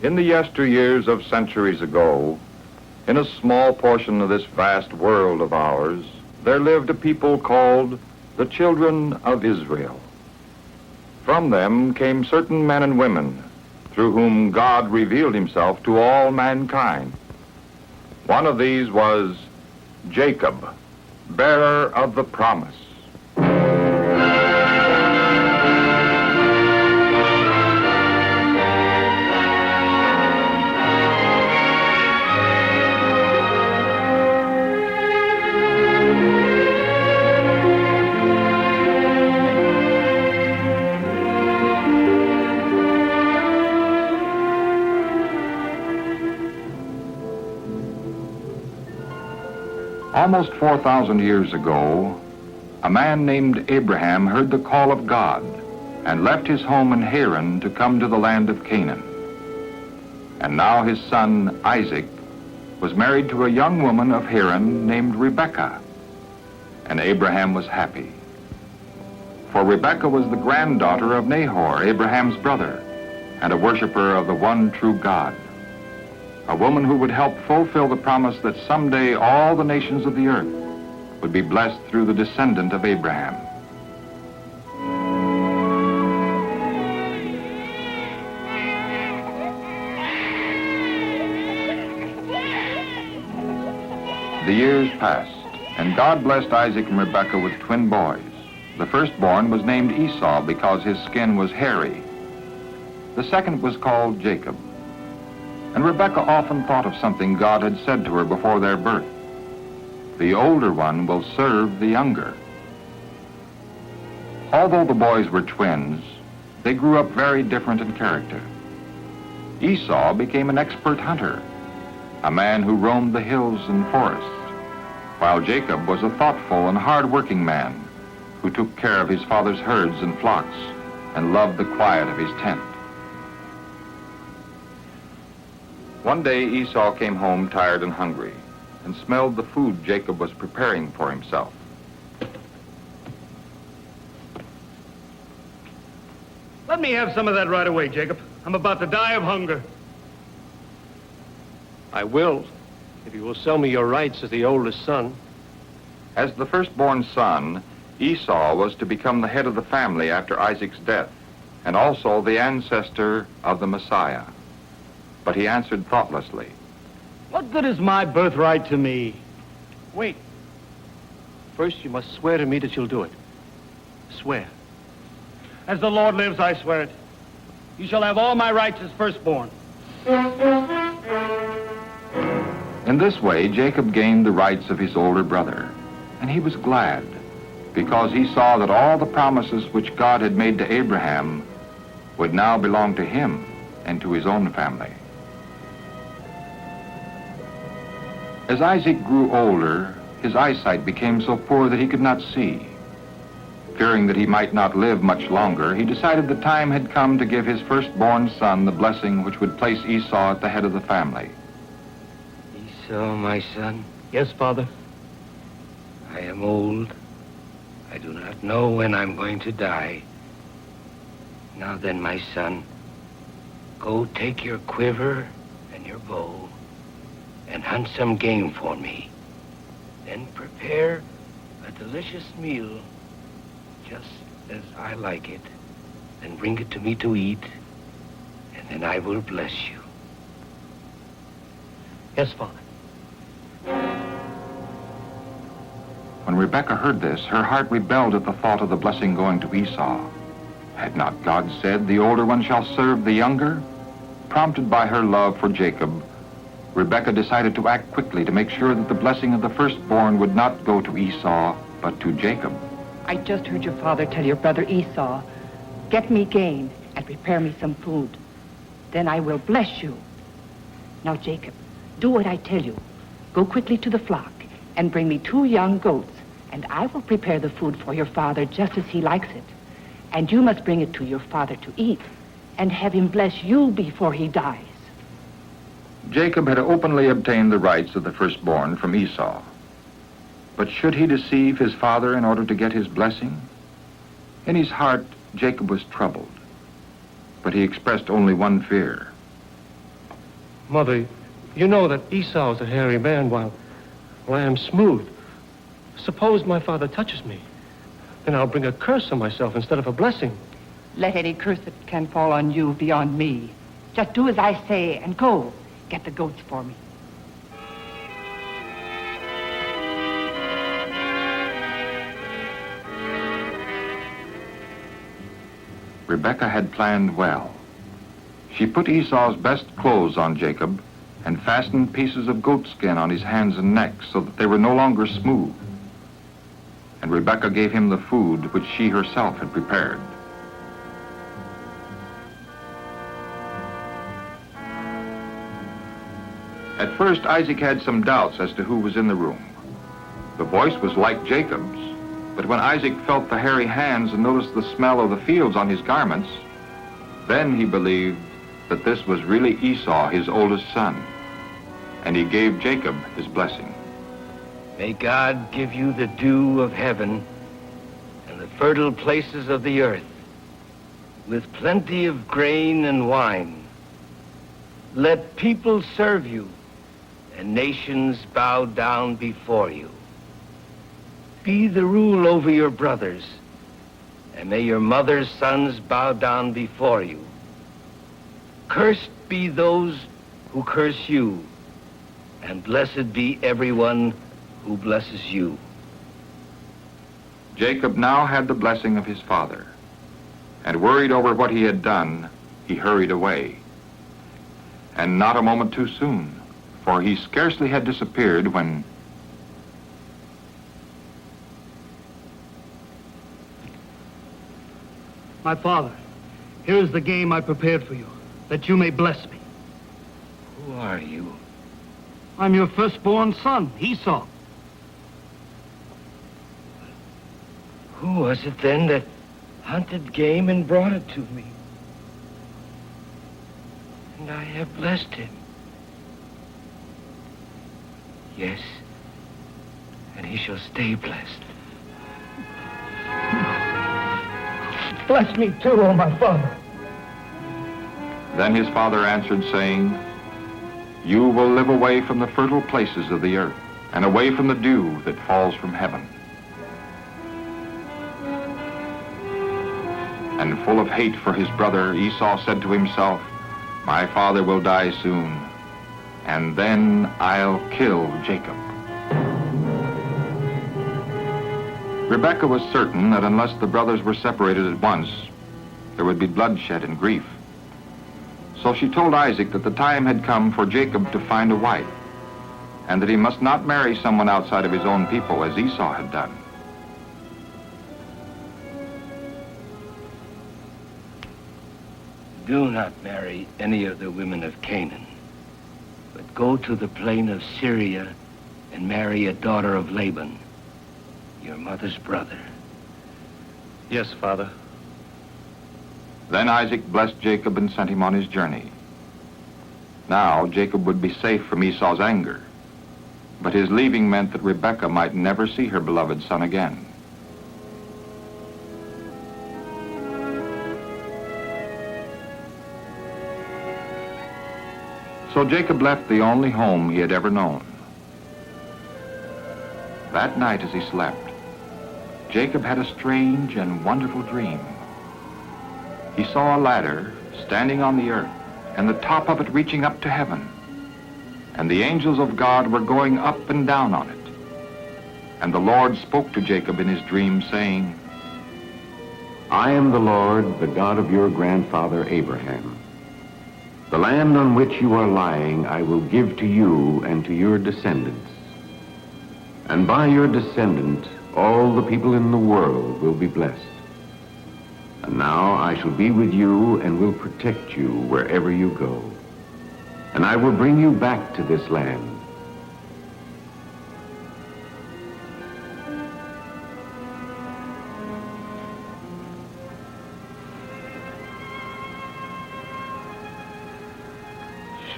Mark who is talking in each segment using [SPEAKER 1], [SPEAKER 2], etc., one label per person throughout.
[SPEAKER 1] In the yesteryears of centuries ago, in a small portion of this vast world of ours, there lived a people called the children of Israel. From them came certain men and women through whom God revealed himself to all mankind. One of these was Jacob, bearer of the promise. Almost 4,000 years ago, a man named Abraham heard the call of God and left his home in Haran to come to the land of Canaan. And now his son, Isaac, was married to a young woman of Haran named Rebekah, and Abraham was happy. For Rebekah was the granddaughter of Nahor, Abraham's brother, and a worshiper of the one true God. A woman who would help fulfill the promise that someday all the nations of the earth would be blessed through the descendant of Abraham. The years passed, and God blessed Isaac and Rebekah with twin boys. The firstborn was named Esau because his skin was hairy. The second was called Jacob. And Rebekah often thought of something God had said to her before their birth. The older one will serve the younger. Although the boys were twins, they grew up very different in character. Esau became an expert hunter, a man who roamed the hills and forests, while Jacob was a thoughtful and hard-working man who took care of his father's herds and flocks and loved the quiet of his tent. One day Esau came home tired and hungry and smelled the food Jacob was preparing for himself.
[SPEAKER 2] Let me have some of that right away, Jacob. I'm about to die of hunger.
[SPEAKER 3] I will, if you will sell me your rights as the oldest son.
[SPEAKER 1] As the firstborn son, Esau was to become the head of the family after Isaac's death, and also the ancestor of the Messiah. But he answered thoughtlessly,
[SPEAKER 2] What good is my birthright to me?
[SPEAKER 3] Wait. First, you must swear to me that you'll do it. Swear.
[SPEAKER 2] As the Lord lives, I swear it. You shall have all my rights as firstborn.
[SPEAKER 1] In this way, Jacob gained the rights of his older brother, and he was glad, because he saw that all the promises which God had made to Abraham would now belong to him and to his own family. As Isaac grew older, his eyesight became so poor that he could not see. Fearing that he might not live much longer, he decided the time had come to give his firstborn son the blessing which would place Esau at the head of the family.
[SPEAKER 4] Esau, my son,
[SPEAKER 2] Yes, Father.
[SPEAKER 4] I am old. I do not know when I'm going to die. Now then, my son, go take your quiver and your bow and hunt some game for me. Then prepare a delicious meal just as I like it. Then bring it to me to eat, and then I will bless you.
[SPEAKER 2] Yes, Father.
[SPEAKER 1] When Rebekah heard this, her heart rebelled at the thought of the blessing going to Esau. Had not God said, the older one shall serve the younger? Prompted by her love for Jacob, Rebekah decided to act quickly to make sure that the blessing of the firstborn would not go to Esau, but to Jacob.
[SPEAKER 5] I just heard your father tell your brother Esau, get me game and prepare me some food. Then I will bless you. Now, Jacob, do what I tell you. Go quickly to the flock and bring me 2 young goats, and I will prepare the food for your father just as he likes it. And you must bring it to your father to eat and have him bless you before he dies.
[SPEAKER 1] Jacob had openly obtained the rights of the firstborn from Esau. But should he deceive his father in order to get his blessing? In his heart, Jacob was troubled, but he expressed only one fear.
[SPEAKER 3] Mother, you know that Esau is a hairy man while I am smooth. Suppose my father touches me. Then I'll bring a curse on myself instead of a blessing.
[SPEAKER 5] Let any curse that can fall on you be on me. Just do as I say and go. Get the goats for me.
[SPEAKER 1] Rebekah had planned well. She put Esau's best clothes on Jacob and fastened pieces of goatskin on his hands and neck so that they were no longer smooth. And Rebekah gave him the food which she herself had prepared. At first, Isaac had some doubts as to who was in the room. The voice was like Jacob's, but when Isaac felt the hairy hands and noticed the smell of the fields on his garments, then he believed that this was really Esau, his oldest son, and he gave Jacob his blessing.
[SPEAKER 4] May God give you the dew of heaven and the fertile places of the earth, with plenty of grain and wine. Let people serve you, and nations bow down before you. Be the rule over your brothers, and may your mother's sons bow down before you. Cursed be those who curse you, and blessed be everyone who blesses you.
[SPEAKER 1] Jacob now had the blessing of his father, and worried over what he had done, he hurried away. And not a moment too soon, for he scarcely had disappeared when
[SPEAKER 2] My father, here is the game I prepared for you, that you may bless me.
[SPEAKER 4] Who are you?
[SPEAKER 2] I'm your firstborn son, Esau.
[SPEAKER 4] Who was it then that hunted game and brought it to me? And I have blessed him. Yes, and he shall stay blessed.
[SPEAKER 2] Bless me too, oh my father.
[SPEAKER 1] Then his father answered, saying, You will live away from the fertile places of the earth, and away from the dew that falls from heaven. And full of hate for his brother, Esau said to himself, My father will die soon, and then I'll kill Jacob. Rebekah was certain that unless the brothers were separated at once, there would be bloodshed and grief. So she told Isaac that the time had come for Jacob to find a wife, and that he must not marry someone outside of his own people as Esau had done.
[SPEAKER 4] Do not marry any of the women of Canaan, but go to the plain of Syria and marry a daughter of Laban, your mother's brother.
[SPEAKER 3] Yes, Father.
[SPEAKER 1] Then Isaac blessed Jacob and sent him on his journey. Now Jacob would be safe from Esau's anger, but his leaving meant that Rebekah might never see her beloved son again. So Jacob left the only home he had ever known. That night as he slept, Jacob had a strange and wonderful dream. He saw a ladder standing on the earth, and the top of it reaching up to heaven. And the angels of God were going up and down on it. And the Lord spoke to Jacob in his dream, saying,
[SPEAKER 6] I am the Lord, the God of your grandfather Abraham. The land on which you are lying I will give to you and to your descendants. And by your descendant, all the people in the world will be blessed. And now I shall be with you and will protect you wherever you go. And I will bring you back to this land.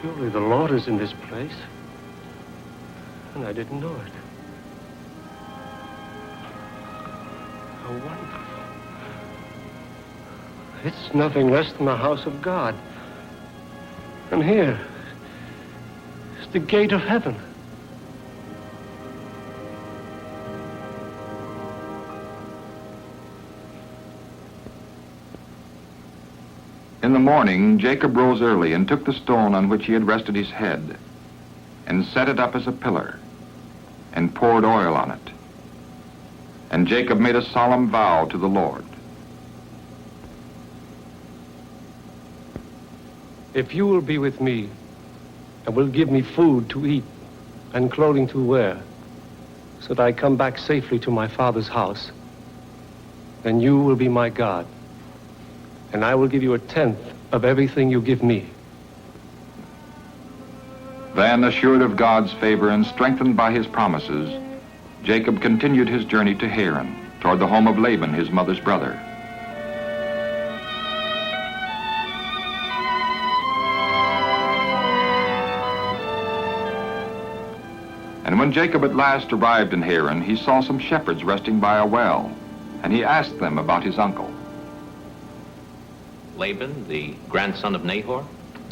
[SPEAKER 3] Surely the Lord is in this place, and I didn't know it. How wonderful. It's nothing less than the house of God. And here, the gate of heaven.
[SPEAKER 1] In the morning, Jacob rose early and took the stone on which he had rested his head and set it up as a pillar and poured oil on it. And Jacob made a solemn vow to the Lord.
[SPEAKER 3] If you will be with me and will give me food to eat and clothing to wear, so that I come back safely to my father's house, then you will be my God, and I will give you 1/10 of everything you give me.
[SPEAKER 1] Then, assured of God's favor and strengthened by his promises, Jacob continued his journey to Haran, toward the home of Laban, his mother's brother. And when Jacob at last arrived in Haran, he saw some shepherds resting by a well, and he asked them about his uncle.
[SPEAKER 7] Laban, the grandson of Nahor?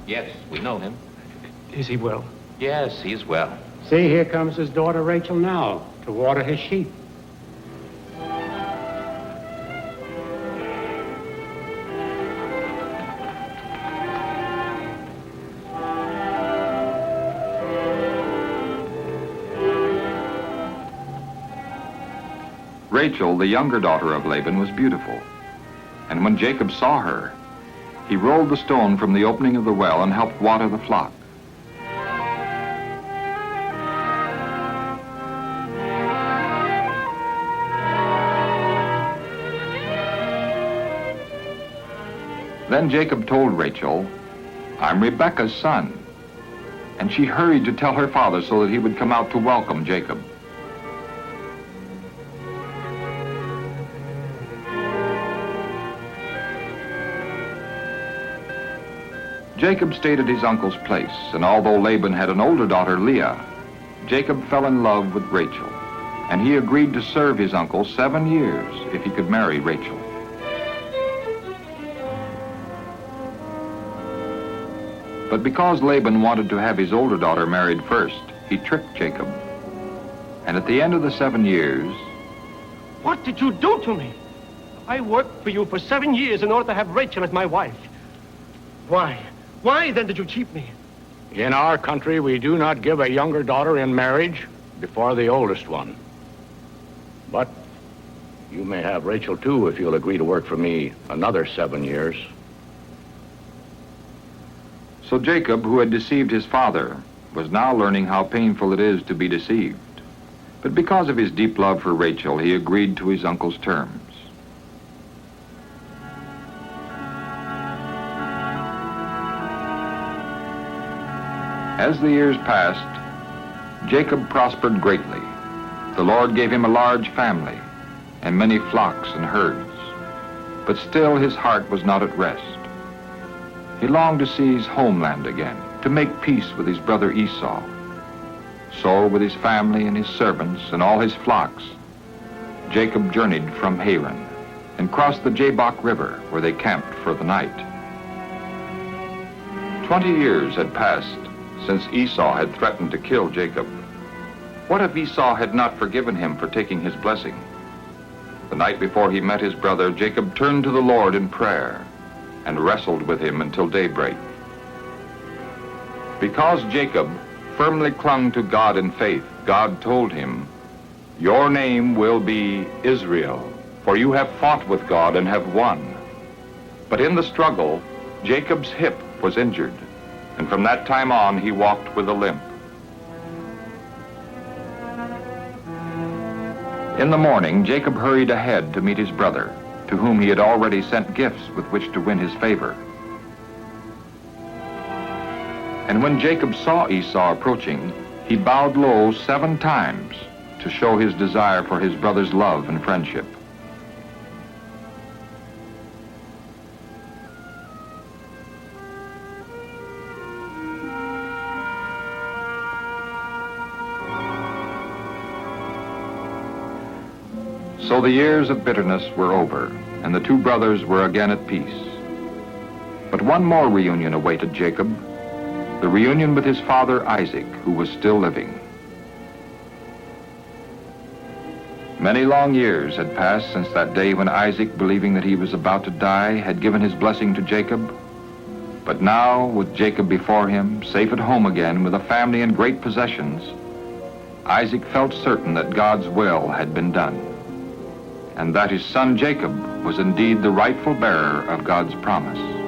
[SPEAKER 7] Yes, we know him.
[SPEAKER 3] Is he well?
[SPEAKER 7] Yes, he's well.
[SPEAKER 8] See, here comes his daughter Rachel now to water his sheep.
[SPEAKER 1] Rachel, the younger daughter of Laban, was beautiful, and when Jacob saw her, he rolled the stone from the opening of the well and helped water the flock. Then Jacob told Rachel, "I'm Rebekah's son." And she hurried to tell her father so that he would come out to welcome Jacob. Jacob stayed at his uncle's place, and although Laban had an older daughter, Leah, Jacob fell in love with Rachel, and he agreed to serve his uncle 7 years if he could marry Rachel. But because Laban wanted to have his older daughter married first, he tricked Jacob. And at the end of the 7 years,
[SPEAKER 3] What did you do to me? I worked for you for 7 years in order to have Rachel as my wife. Why? Why then did you cheat me?
[SPEAKER 9] In our country, we do not give a younger daughter in marriage before the oldest one. But you may have Rachel too if you'll agree to work for me another 7 years.
[SPEAKER 1] so Jacob, who had deceived his father, was now learning how painful it is to be deceived. But because of his deep love for Rachel, he agreed to his uncle's terms. As the years passed, Jacob prospered greatly. The Lord gave him a large family and many flocks and herds. But still his heart was not at rest. He longed to see his homeland again, to make peace with his brother Esau. So, with his family and his servants and all his flocks, Jacob journeyed from Haran and crossed the Jabbok River, where they camped for the night. 20 years had passed since Esau had threatened to kill Jacob. What if Esau had not forgiven him for taking his blessing? The night before he met his brother, Jacob turned to the Lord in prayer and wrestled with him until daybreak. Because Jacob firmly clung to God in faith, God told him, "Your name will be Israel, for you have fought with God and have won." But in the struggle, Jacob's hip was injured, and from that time on, he walked with a limp. In the morning, Jacob hurried ahead to meet his brother, to whom he had already sent gifts with which to win his favor. And when Jacob saw Esau approaching, he bowed low 7 times to show his desire for his brother's love and friendship. So the years of bitterness were over, and the 2 brothers were again at peace. But one more reunion awaited Jacob. the reunion with his father Isaac, who was still living. Many long years had passed since that day when Isaac, believing that he was about to die, had given his blessing to Jacob. But now, with Jacob before him, safe at home again, with a family and great possessions, Isaac felt certain that God's will had been done, and that his son Jacob was indeed the rightful bearer of God's promise.